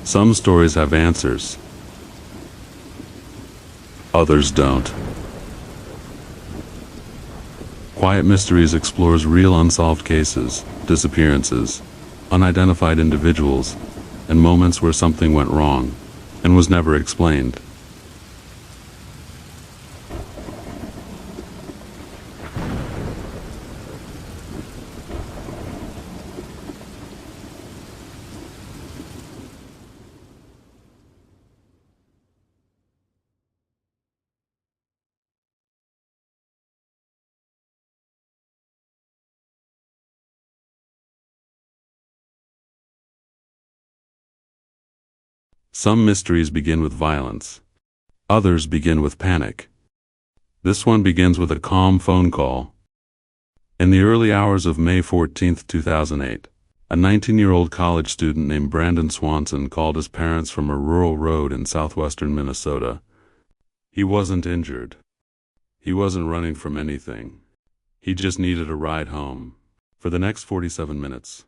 Some stories have answers, others don't. Quiet Mysteries explores real unsolved cases, disappearances, unidentified individuals, and moments where something went wrong and was never explained. Some mysteries begin with violence. Others begin with panic. This one begins with a calm phone call. In the early hours of May 14, 2008, a 19-year-old college student named Brandon Swanson called his parents from a rural road in southwestern Minnesota. He wasn't injured. He wasn't running from anything. He just needed a ride home. For the next 47 minutes,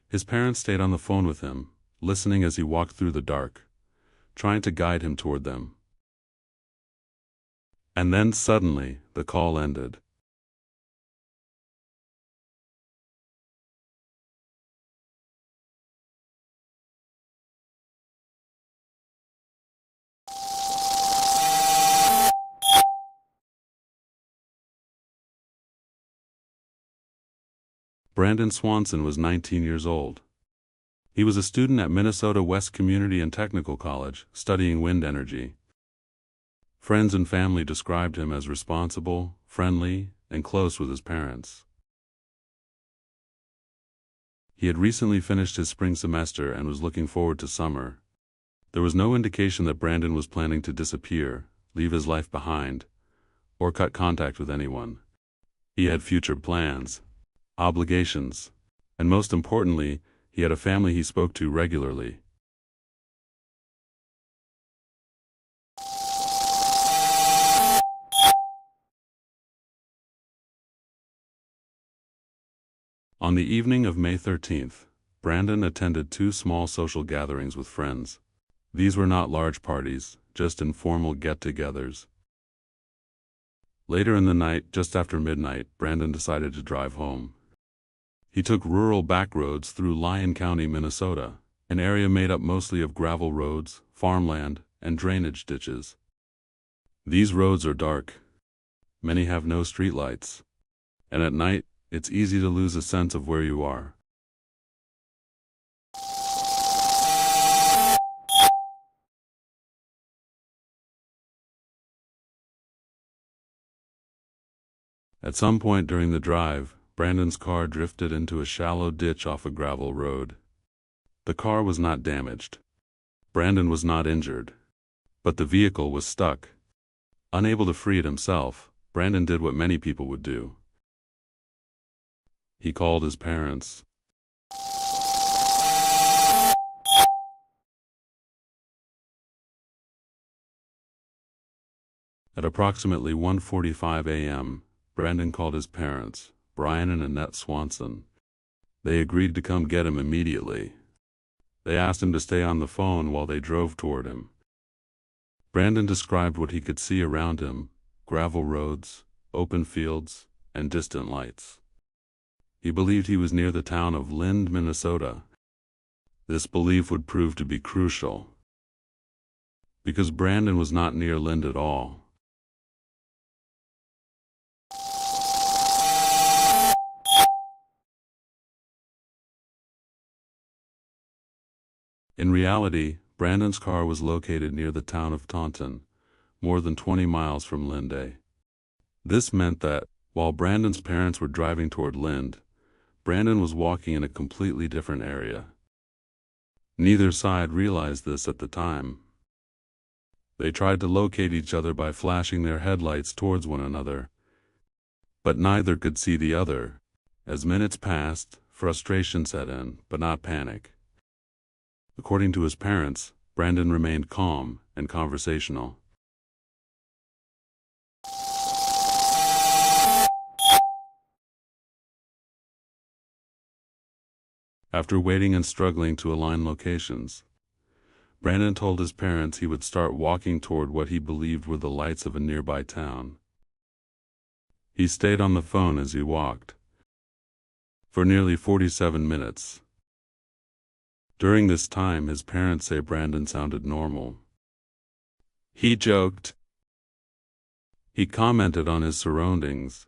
his parents stayed on the phone with him, listening as he walked through the dark, trying to guide him toward them. And then suddenly, the call ended. Brandon Swanson was 19 years old. He was a student at Minnesota West Community and Technical College, studying wind energy. Friends and family described him as responsible, friendly, and close with his parents. He had recently finished his spring semester and was looking forward to summer. There was no indication that Brandon was planning to disappear, leave his life behind, or cut contact with anyone. He had future plans, obligations, and most importantly, he had a family he spoke to regularly. On the evening of May 13th, Brandon attended 2 small social gatherings with friends. These were not large parties, just informal get-togethers. Later in the night, just after midnight, Brandon decided to drive home. He took rural back roads through Lyon County, Minnesota, an area made up mostly of gravel roads, farmland, and drainage ditches. These roads are dark. Many have no streetlights. And at night, it's easy to lose a sense of where you are. At some point during the drive, Brandon's car drifted into a shallow ditch off a gravel road. The car was not damaged. Brandon was not injured. But the vehicle was stuck. Unable to free it himself, Brandon did what many people would do. He called his parents. At approximately 1:45 a.m., Brandon called his parents, Brian and Annette Swanson. They agreed to come get him immediately. They asked him to stay on the phone while they drove toward him. Brandon described what he could see around him: gravel roads, open fields, and distant lights. He believed he was near the town of Lind, Minnesota. This belief would prove to be crucial, because Brandon was not near Lind at all. In reality, Brandon's car was located near the town of Taunton, more than 20 miles from Lind. This meant that, while Brandon's parents were driving toward Lind, Brandon was walking in a completely different area. Neither side realized this at the time. They tried to locate each other by flashing their headlights towards one another, but neither could see the other. As minutes passed, frustration set in, but not panic. According to his parents, Brandon remained calm and conversational. After waiting and struggling to align locations, Brandon told his parents he would start walking toward what he believed were the lights of a nearby town. He stayed on the phone as he walked for nearly 47 minutes. During this time, his parents say Brandon sounded normal. He joked. He commented on his surroundings.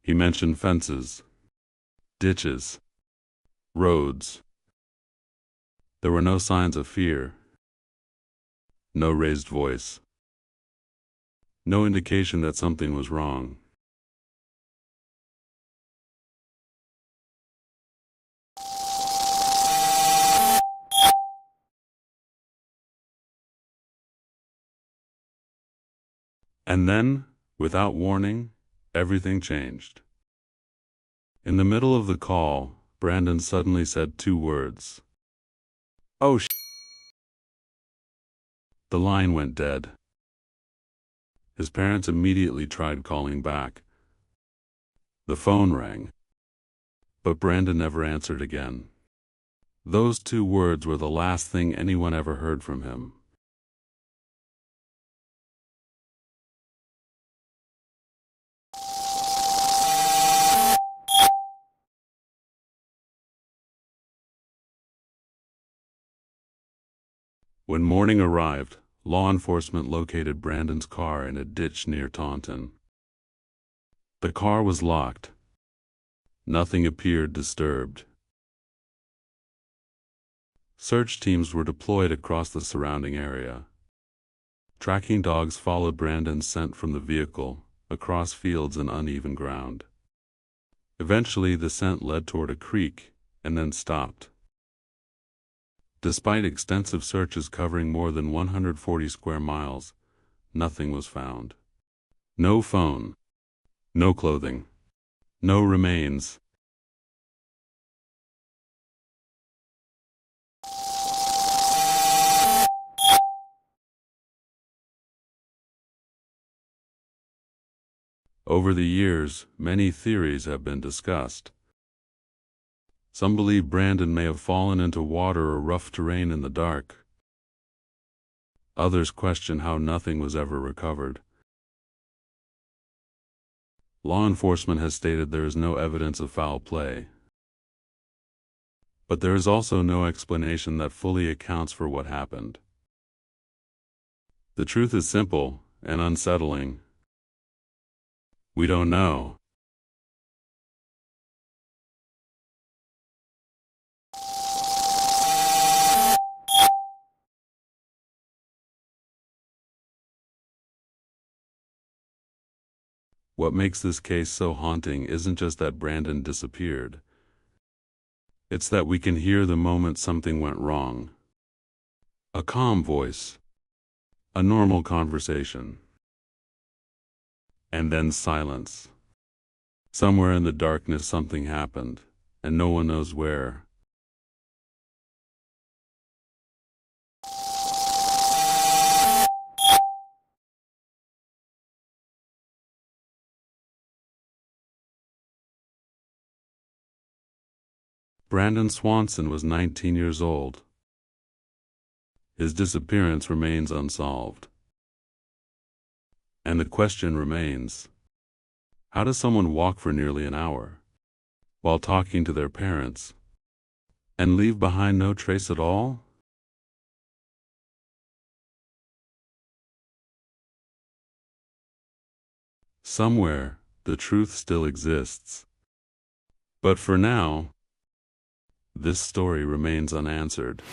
He mentioned fences, ditches, roads. There were no signs of fear, no raised voice, no indication that something was wrong. And then, without warning, everything changed. In the middle of the call, Brandon suddenly said 2 words. "Oh sh!" The line went dead. His parents immediately tried calling back. The phone rang, but Brandon never answered again. Those 2 words were the last thing anyone ever heard from him. When morning arrived, law enforcement located Brandon's car in a ditch near Taunton. The car was locked. Nothing appeared disturbed. Search teams were deployed across the surrounding area. Tracking dogs followed Brandon's scent from the vehicle, across fields and uneven ground. Eventually, the scent led toward a creek, and then stopped. Despite extensive searches covering more than 140 square miles, nothing was found. No phone, no clothing, no remains. Over the years, many theories have been discussed. Some believe Brandon may have fallen into water or rough terrain in the dark. Others question how nothing was ever recovered. Law enforcement has stated there is no evidence of foul play. But there is also no explanation that fully accounts for what happened. The truth is simple and unsettling. We don't know. What makes this case so haunting isn't just that Brandon disappeared. It's that we can hear the moment something went wrong. A calm voice. A normal conversation. And then silence. Somewhere in the darkness something happened, and no one knows where. Brandon Swanson was 19 years old. His disappearance remains unsolved. And the question remains, how does someone walk for nearly an hour, while talking to their parents, and leave behind no trace at all? Somewhere, the truth still exists. But for now, this story remains unanswered.